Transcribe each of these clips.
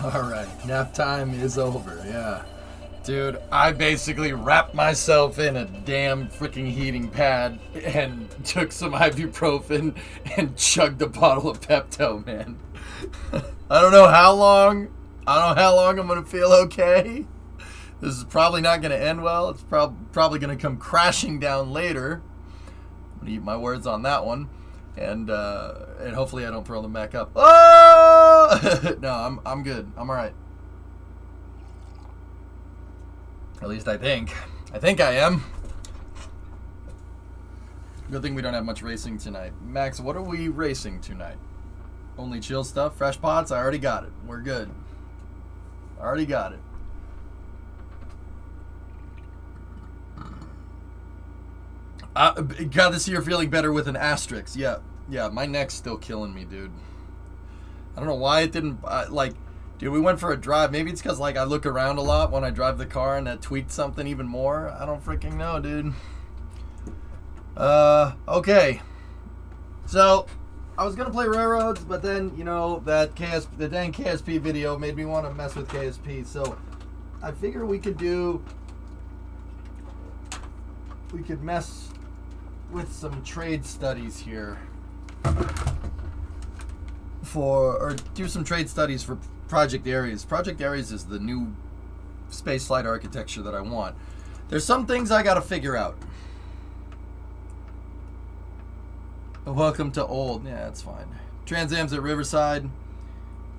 Alright, nap time is over, yeah. Dude, I basically wrapped myself in a damn freaking heating pad and took some ibuprofen and chugged a bottle of Pepto, man. I don't know how long I'm gonna feel okay. This is probably not gonna end well. It's probably gonna come crashing down later. I'm gonna eat my words on that one. And hopefully I don't throw them back up. Oh! No, I'm good. I'm alright. At least I think. I think I am. Good thing we don't have much racing tonight. Max, what are we racing tonight? Only chill stuff? Fresh pots? I already got it. We're good. Already got it. Glad to see you're feeling better with an asterisk. Yeah, my neck's still killing me, dude. I don't know why it didn't, dude, we went for a drive. Maybe it's because, I look around a lot when I drive the car and that tweaked something even more. I don't freaking know, dude. Okay. So, I was going to play Railroads, but then, the dang KSP video made me want to mess with KSP. So, I figure we could mess with some trade studies here. Or do some trade studies for Project Ares. Project Ares is the new space flight architecture that I want. There's some things I gotta figure out. Welcome to old. Yeah, that's fine. Trans Am's at Riverside.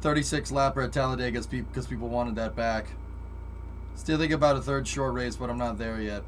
36 lapper at Talladega because people wanted that back. Still think about a third short race, but I'm not there yet.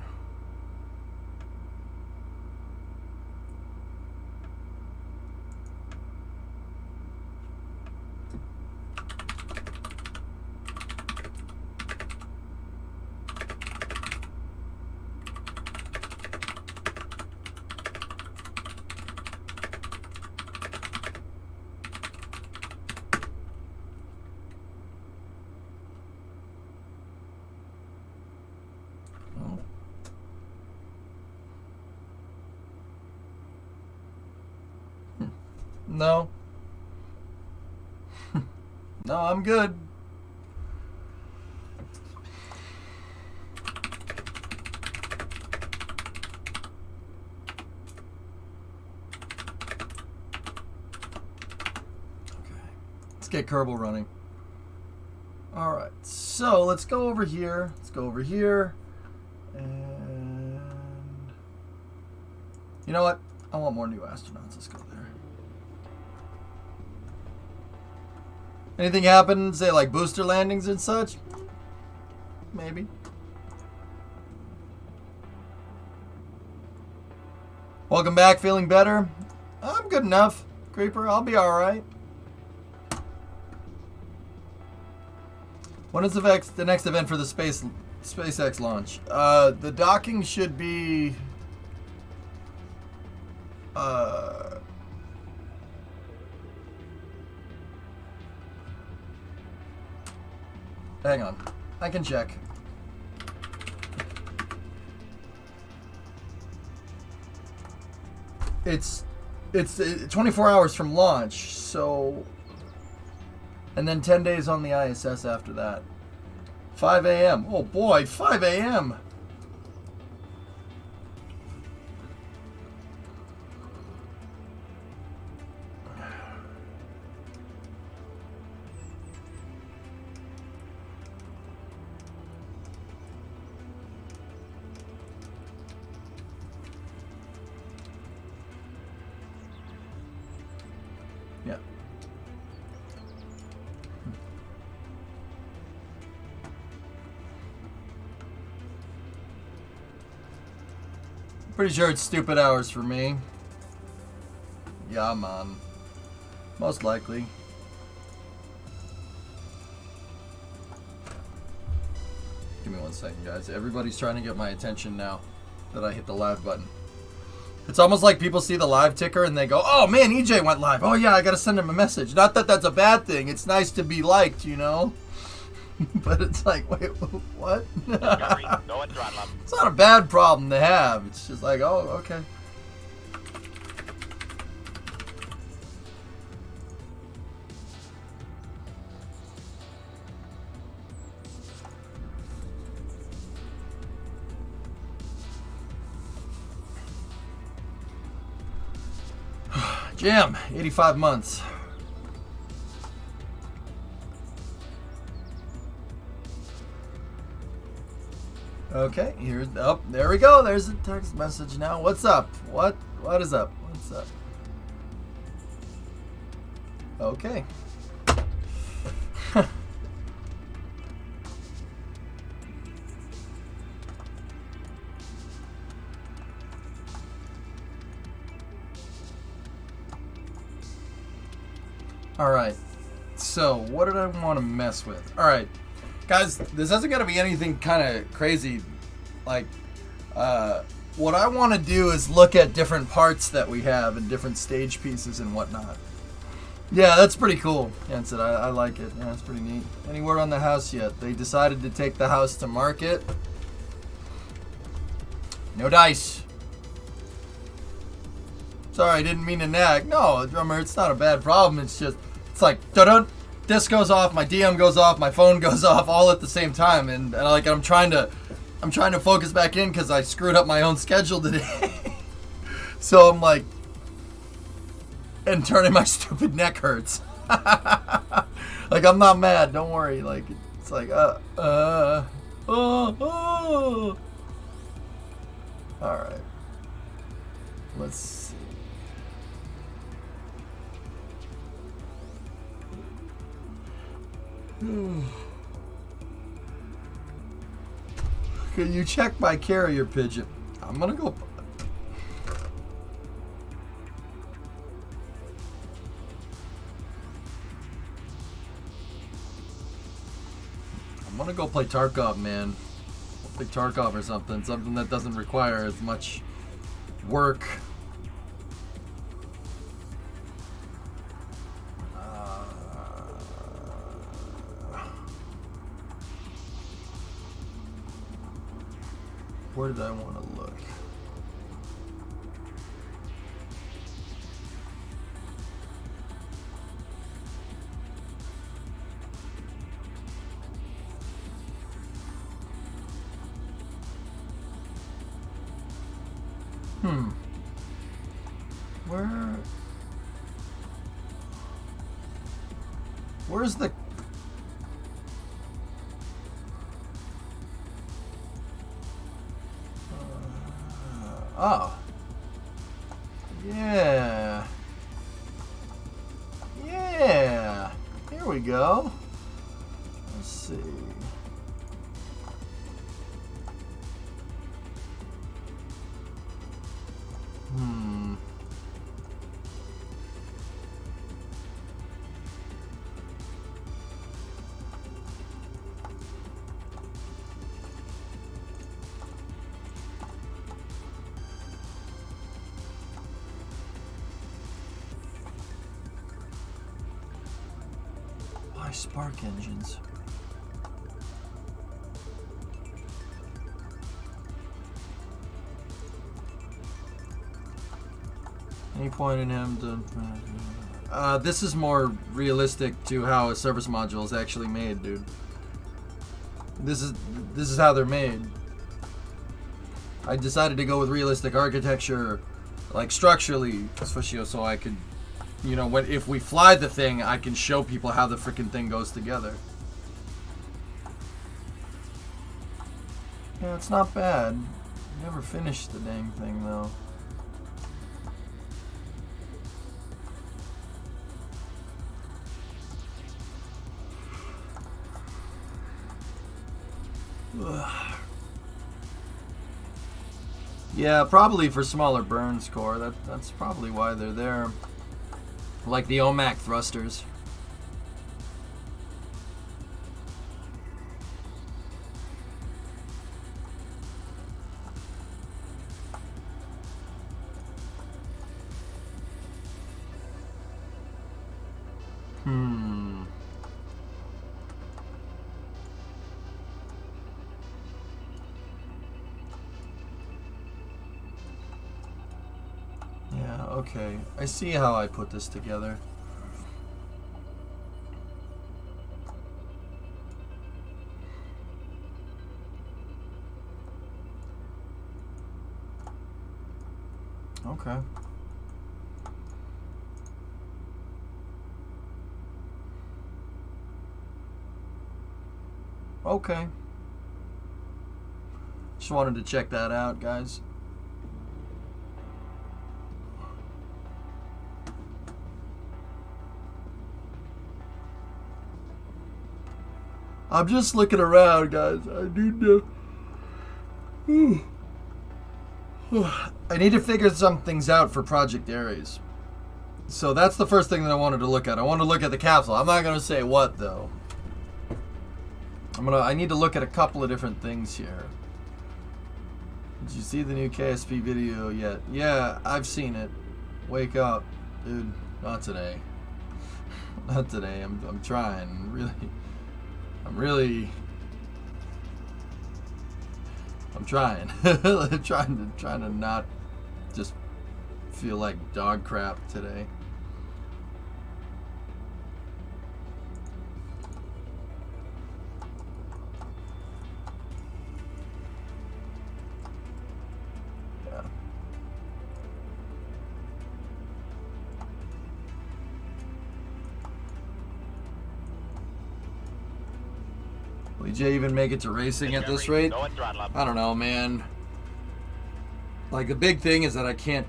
No. No, I'm good. Okay. Let's get Kerbal running. Alright, so let's go over here. And you know what? I want more new astronauts. Let's go there. Anything happen, say like booster landings and such? Maybe. Welcome back, feeling better? I'm good enough, Creeper. I'll be alright. When is the next event for the SpaceX launch? The docking should be... Hang on. I can check. It's 24 hours from launch, so... And then 10 days on the ISS after that. 5 a.m. Oh boy, 5 a.m. Yeah. Pretty sure it's stupid hours for me. Yeah, man. Most likely. Give me 1 second, guys. Everybody's trying to get my attention now that I hit the live button. It's almost like people see the live ticker and they go, oh man, EJ went live. Oh yeah, I gotta send him a message. Not that that's a bad thing. It's nice to be liked, you know? But it's like, wait, what? It's not a bad problem to have. It's just like, oh, okay. Jam, 85 months. Okay, here's oh, there we go. There's a text message now. What's up? What is up? What's up? Okay. All right. So, what did I want to mess with? All right. Guys, this isn't going to be anything kind of crazy. Like, what I want to do is look at different parts that we have and different stage pieces and whatnot. Yeah, that's pretty cool, Hanson. I like it. Yeah, that's pretty neat. Any word on the house yet? They decided to take the house to market. No dice. Sorry, I didn't mean to nag. No, drummer, it's not a bad problem. It's just, it's like, dun-dun, this goes off, my DM goes off, my phone goes off all at the same time, and like I'm trying to focus back in because I screwed up my own schedule today. So I'm like, and turning my stupid neck hurts. Like, I'm not mad, don't worry. Like, it's like, oh. All right. Let's see. Can you check my carrier pigeon? I'm gonna go. I'm gonna go play Tarkov, man. Play Tarkov or something. Something that doesn't require as much work. Where did I want to look? Where's the... oh. Yeah. Yeah. Here we go. Let's see. Spark engines. Any point in him to... this is more realistic to how a service module is actually made, dude. This is how they're made. I decided to go with realistic architecture, like structurally, especially so I could, you know, if we fly the thing, I can show people how the freaking thing goes together. Yeah, it's not bad. Never finished the dang thing, though. Ugh. Yeah, probably for smaller burns core. That's probably why they're there. Like the OMAC thrusters. Yeah, okay. I see how I put this together. Okay. Okay. Just wanted to check that out, guys. I'm just looking around, guys. I need to figure some things out for Project Ares. So that's the first thing that I wanted to look at. I want to look at the capsule. I'm not going to say what, though. I need to look at a couple of different things here. Did you see the new KSP video yet? Yeah, I've seen it. Wake up, dude. Not today. Not today. I'm trying. I'm trying. I'm trying to not just feel like dog crap today. Yeah. Will EJ even make it to racing at this rate? I don't know, man. Like, the big thing is that I can't...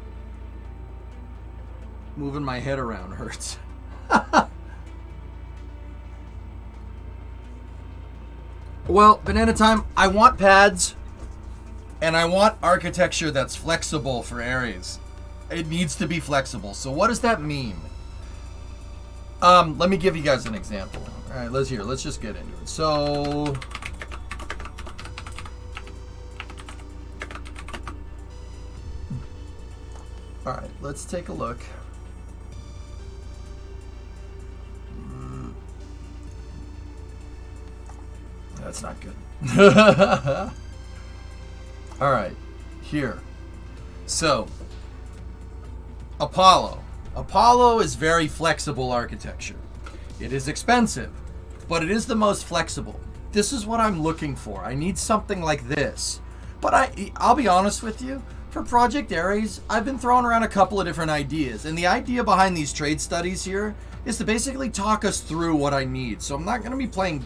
Moving my head around hurts. Well, Banana Time, I want pads, and I want architecture that's flexible for Ares. It needs to be flexible. So what does that mean? Let me give you guys an example. All right, let's just get into it. So... All right, let's take a look. That's not good. All right, here. So, Apollo. Apollo is very flexible architecture. It is expensive, but it is the most flexible. This is what I'm looking for. I need something like this. But I'll be honest with you, for Project Ares, I've been throwing around a couple of different ideas. And the idea behind these trade studies here is to basically talk us through what I need. So I'm not going to be playing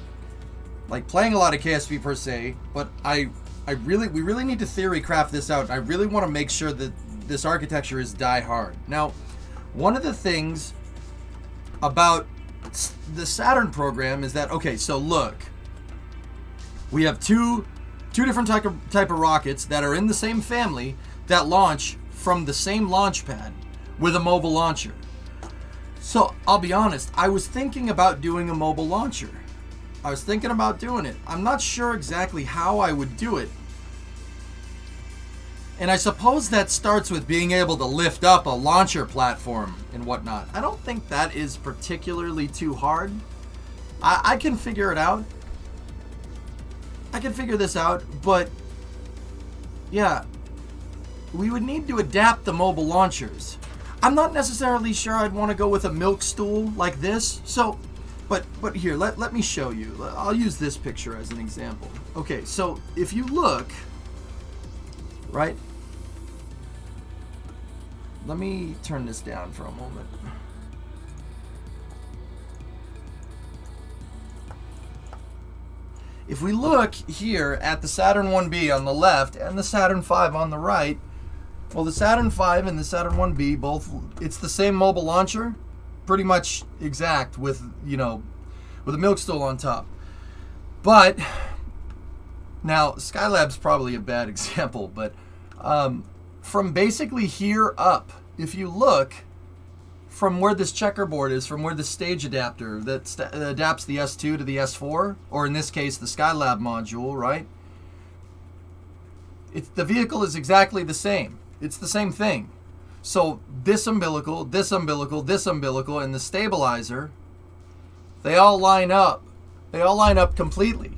a lot of KSP per se, but we really need to theory craft this out. I really want to make sure that this architecture is die hard. Now, one of the things about the Saturn program is that, okay, so look, we have two different type of rockets that are in the same family that launch from the same launch pad with a mobile launcher. So I'll be honest, I was thinking about doing a mobile launcher. I was thinking about doing it. I'm not sure exactly how I would do it. And I suppose that starts with being able to lift up a launcher platform and whatnot. I don't think that is particularly too hard. I can figure it out. I can figure this out, but yeah, we would need to adapt the mobile launchers. I'm not necessarily sure I'd want to go with a milk stool like this. So, but here, let me show you. I'll use this picture as an example. Okay, so if you look, right? Let me turn this down for a moment. If we look here at the Saturn 1B on the left and the Saturn 5 on the right, well, the Saturn 5 and the Saturn 1B both, it's the same mobile launcher, pretty much exact with, with a milk stool on top. But now Skylab's probably a bad example, but from basically here up, if you look from where this checkerboard is, from where the stage adapter that adapts the S2 to the S4, or in this case the Skylab module, right? The vehicle is exactly the same. It's the same thing. So this umbilical, this umbilical, this umbilical, and the stabilizer, they all line up. They all line up completely.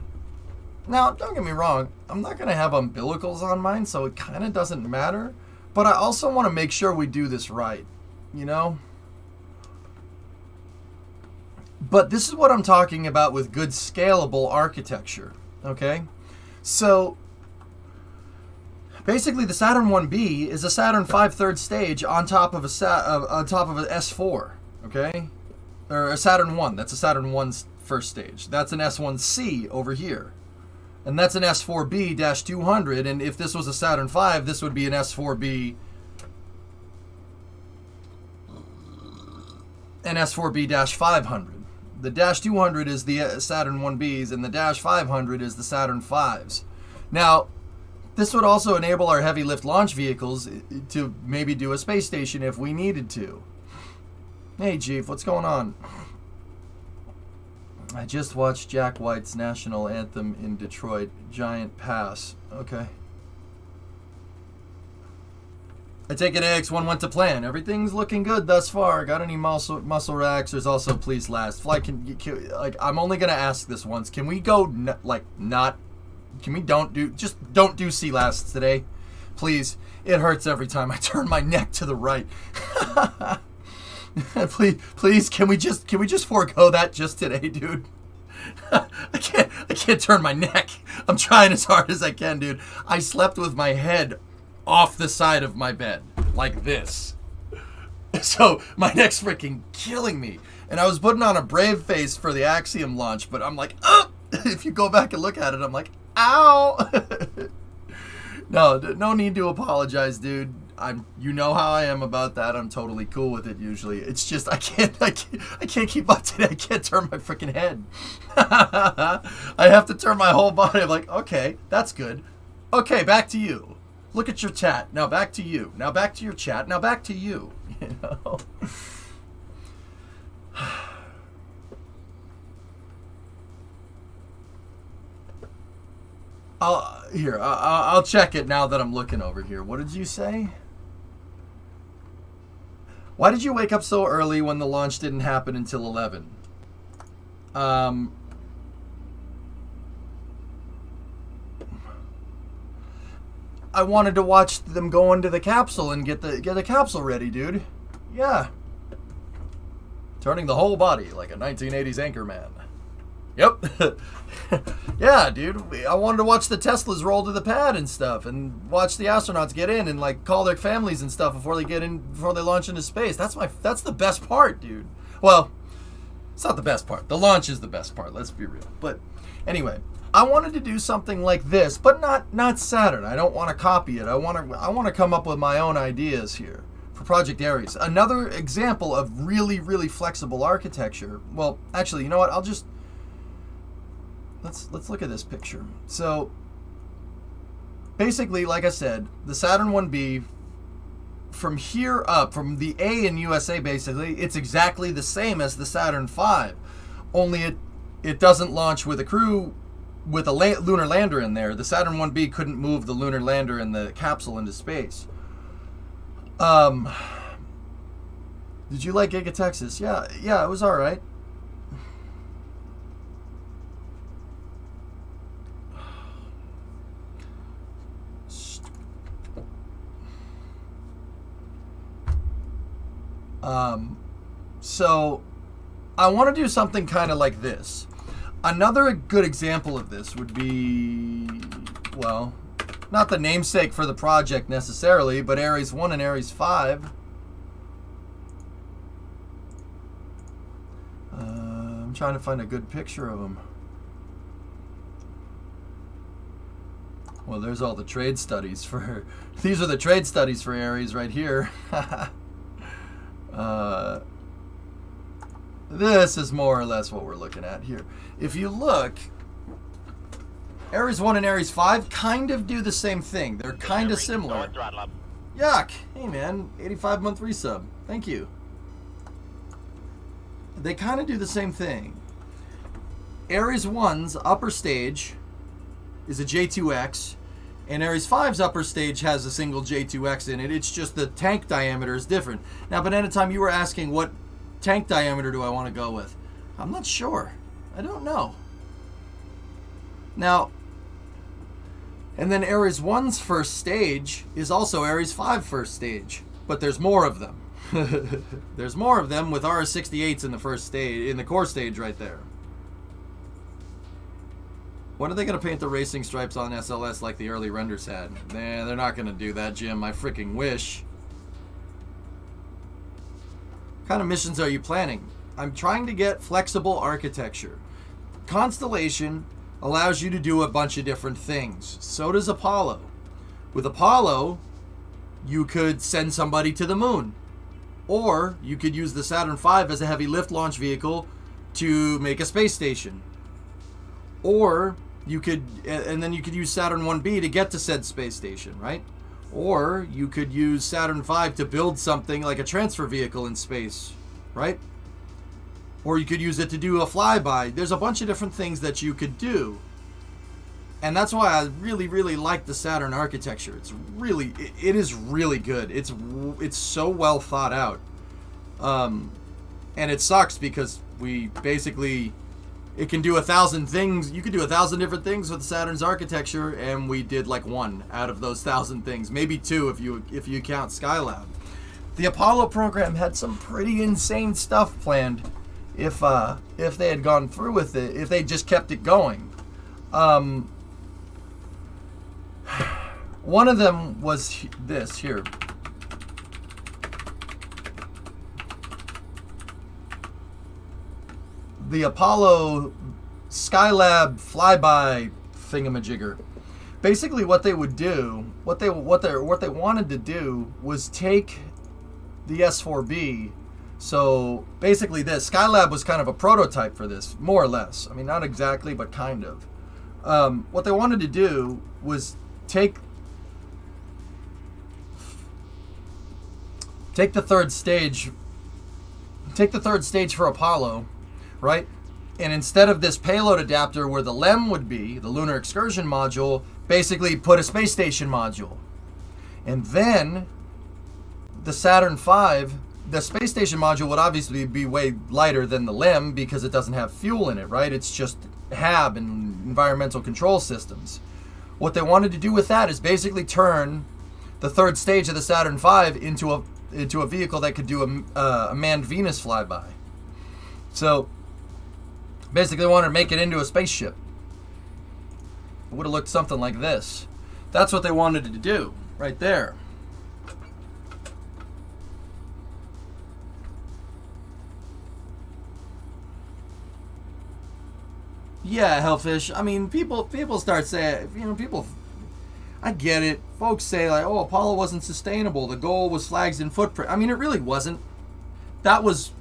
Now, don't get me wrong, I'm not going to have umbilicals on mine, so it kind of doesn't matter. But I also want to make sure we do this right, But this is what I'm talking about with good scalable architecture, okay? So basically the Saturn 1B is a Saturn 5 third stage on top of an S4, okay? Or a Saturn 1, that's a Saturn 1's first stage. That's an S1C over here, And that's an S4B-200, and if this was a Saturn V, this would be an S4B... an S4B-500. The Dash 200 is the Saturn 1Bs, and the Dash 500 is the Saturn 5s. Now, this would also enable our heavy lift launch vehicles to maybe do a space station if we needed to. Hey, Chief, what's going on? I just watched Jack White's national anthem in Detroit, Giant Pass. Okay. I take it AX1 went to plan. Everything's looking good thus far. Got any muscle racks? There's also please last. Flight can like I'm only gonna ask this once. Can we go Can we don't do sea lasts today, please? It hurts every time I turn my neck to the right. please, can we just forego that just today, dude? I can't turn my neck. I'm trying as hard as I can, dude. I slept with my head off the side of my bed like this, so my neck's freaking killing me. And I was putting on a brave face for the Axiom launch, but I'm like, if you go back and look at it, I'm like, ow. No need to apologize, dude. You know how I am about that. I'm totally cool with it usually. It's just I can't keep up today. I can't turn my freaking head. I have to turn my whole body. I'm like, okay, that's good. Okay, back to you. Look at your chat. Now back to you. Now back to your chat. Now back to you. You know? I'll check it now that I'm looking over here. What did you say? Why did you wake up so early when the launch didn't happen until 11? I wanted to watch them go into the capsule and get the capsule ready, dude. Yeah. Turning the whole body like a 1980s Anchorman. Yep. Yeah, dude. I wanted to watch the Teslas roll to the pad and stuff, and watch the astronauts get in and like call their families and stuff before they launch into space. That's the best part, dude. Well, it's not the best part. The launch is the best part. Let's be real. But anyway, I wanted to do something like this, but not Saturn. I don't want to copy it. I want to come up with my own ideas here for Project Ares. Another example of really, really flexible architecture. Well, actually, you know what? Let's look at this picture. So basically, like I said, the Saturn 1B from here up, from the A in USA, basically, it's exactly the same as the Saturn V, only it doesn't launch with a crew with a lunar lander in there. The Saturn 1B couldn't move the lunar lander and the capsule into space. Did you like Giga Texas? Yeah, it was all right. So I want to do something kind of like this. Another good example of this would be, well, not the namesake for the project necessarily, but Ares 1 and Ares 5. I'm trying to find a good picture of them. Well, there's all the trade studies for... These are the trade studies for Ares right here. This is more or less what we're looking at here. If you look, Ares 1 and Ares 5 kind of do the same thing. They're kind of similar. Yuck. Hey, man. 85-month resub. Thank you. They kind of do the same thing. Ares 1's upper stage is a J2X, and Ares 5's upper stage has a single J2X in it. It's just the tank diameter is different. Now, but anytime you were asking what tank diameter do I want to go with, I'm not sure. I don't know. Now, and then Ares 1's first stage is also Ares 5 first stage, but there's more of them. There's more of them with RS-68s in the first stage, in the core stage right there. When are they going to paint the racing stripes on SLS like the early renders had? Nah, they're not going to do that, Jim. I freaking wish. What kind of missions are you planning? I'm trying to get flexible architecture. Constellation allows you to do a bunch of different things. So does Apollo. With Apollo, you could send somebody to the moon. Or you could use the Saturn V as a heavy lift launch vehicle to make a space station. Or you could, and then you could use Saturn 1B to get to said space station, right? Or you could use Saturn V to build something like a transfer vehicle in space, right? Or you could use it to do a flyby. There's a bunch of different things that you could do. And that's why I really, really like the Saturn architecture. It is really good. It's so well thought out. And it sucks because we basically, it can do 1,000 things. You could do 1,000 different things with Saturn's architecture, and we did like one out of those 1,000 things, maybe two if you count Skylab. The Apollo program had some pretty insane stuff planned. If they had gone through with it, if they just kept it going. One of them was this here. The Apollo Skylab flyby thingamajigger. Basically, what they would do, what they wanted to do was take the S4B. So basically, this Skylab was kind of a prototype for this, more or less. I mean, not exactly, but kind of. What they wanted to do was take the third stage for Apollo, right? And instead of this payload adapter where the LEM would be, the Lunar Excursion Module, basically put a space station module. And then the Saturn V, the space station module would obviously be way lighter than the LEM because it doesn't have fuel in it, right? It's just HAB and environmental control systems. What they wanted to do with that is basically turn the third stage of the Saturn V into a vehicle that could do a manned Venus flyby. So basically, they wanted to make it into a spaceship. It would have looked something like this. That's what they wanted to do, right there. Yeah, Hellfish. I mean, people start saying, people. I get it. Folks say like, "Oh, Apollo wasn't sustainable. The goal was flags and footprint." I mean, it really wasn't. That was,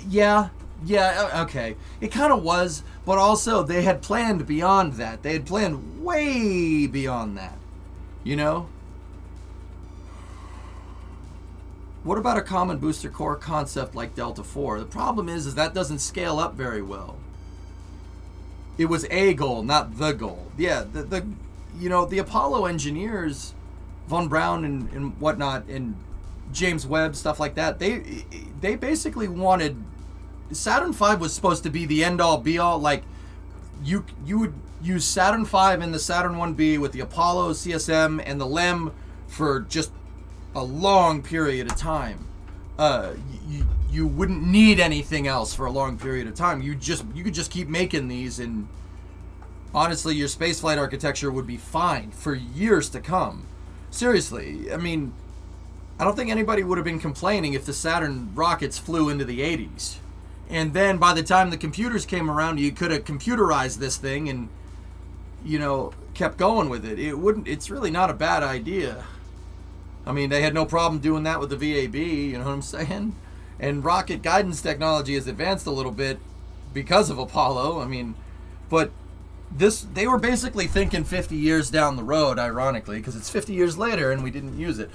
yeah, okay. It kind of was, but also they had planned beyond that. They had planned way beyond that. You know. What about a common booster core concept like Delta IV? The problem is that doesn't scale up very well. It was a goal, not the goal. Yeah, the Apollo engineers, von Braun and whatnot, and James Webb, stuff like that, they basically wanted, Saturn V was supposed to be the end-all, be-all. Like, you would use Saturn V and the Saturn 1B with the Apollo, CSM, and the LEM for just a long period of time. You wouldn't need anything else for a long period of time. You could just keep making these, and honestly, your spaceflight architecture would be fine for years to come. Seriously, I mean, I don't think anybody would have been complaining if the Saturn rockets flew into the 80s. And then by the time the computers came around, you could have computerized this thing and, kept going with it. It's really not a bad idea. I mean, they had no problem doing that with the VAB, you know what I'm saying? And rocket guidance technology has advanced a little bit because of Apollo. I mean, but they were basically thinking 50 years down the road, ironically, because it's 50 years later and we didn't use it.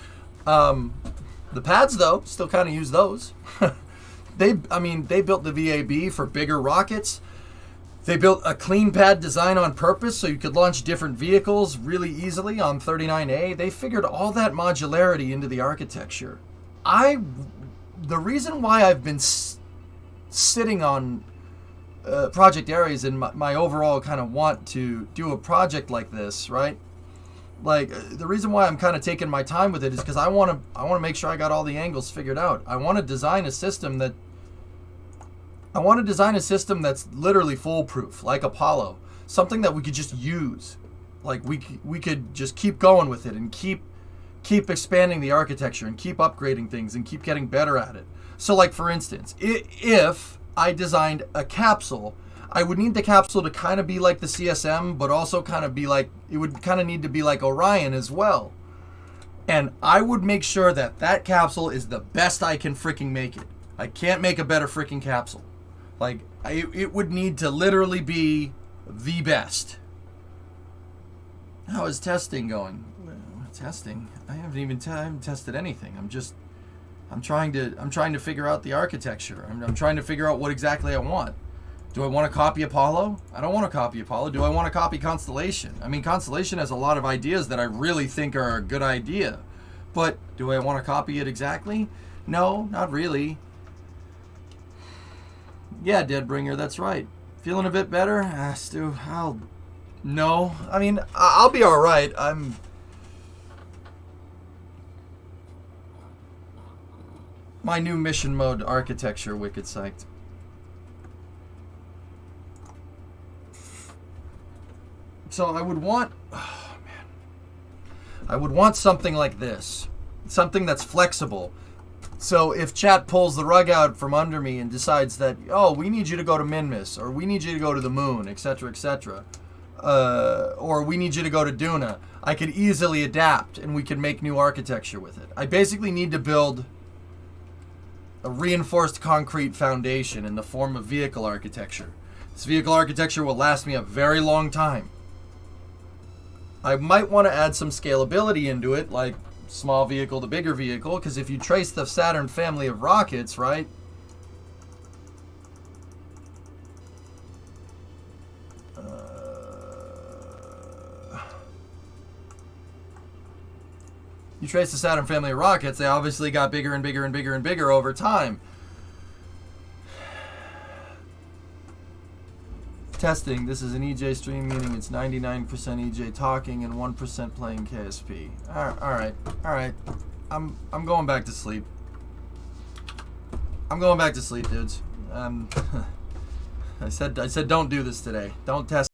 The pads, though, still kind of use those. They built the VAB for bigger rockets. They built a clean pad design on purpose so you could launch different vehicles really easily on 39A. They figured all that modularity into the architecture. The reason why I've been sitting on project areas and my overall kind of want to do a project like this, right? Like, the reason why I'm kind of taking my time with it is because I want to make sure I got all the angles figured out. I want to design a system that's literally foolproof, like Apollo. Something that we could just use. Like, we could just keep going with it and keep expanding the architecture and keep upgrading things and keep getting better at it. So, like, for instance, if I designed a capsule, I would need the capsule to kind of be like the CSM, but also kind of be like, it would kind of need to be like Orion as well. And I would make sure that that capsule is the best I can freaking make it. I can't make a better freaking capsule. Like, it would need to literally be the best. How is testing going? Testing? I haven't even tested anything. I'm trying to figure out the architecture. I'm trying to figure out what exactly I want. Do I want to copy Apollo? I don't want to copy Apollo. Do I want to copy Constellation? I mean, Constellation has a lot of ideas that I really think are a good idea. But do I want to copy it exactly? No, not really. Yeah, Deadbringer, that's right. Feeling a bit better? Stu, no. I mean, I'll be all right. My new mission mode architecture, wicked psyched. So I would want, I would want something like this, something that's flexible. So if chat pulls the rug out from under me and decides that, oh, we need you to go to Minmus, or we need you to go to the moon, etc., etc., or we need you to go to Duna, I could easily adapt and we could make new architecture with it. I basically need to build a reinforced concrete foundation in the form of vehicle architecture. This vehicle architecture will last me a very long time. I might want to add some scalability into it, like small vehicle to bigger vehicle, because if you trace the Saturn family of rockets, right? You trace the Saturn family of rockets, they obviously got bigger and bigger and bigger and bigger over time. Testing, this is an EJ stream, meaning it's 99% EJ talking and 1% playing KSP. Alright. I'm going back to sleep. I'm going back to sleep, dudes. I said don't do this today. Don't test.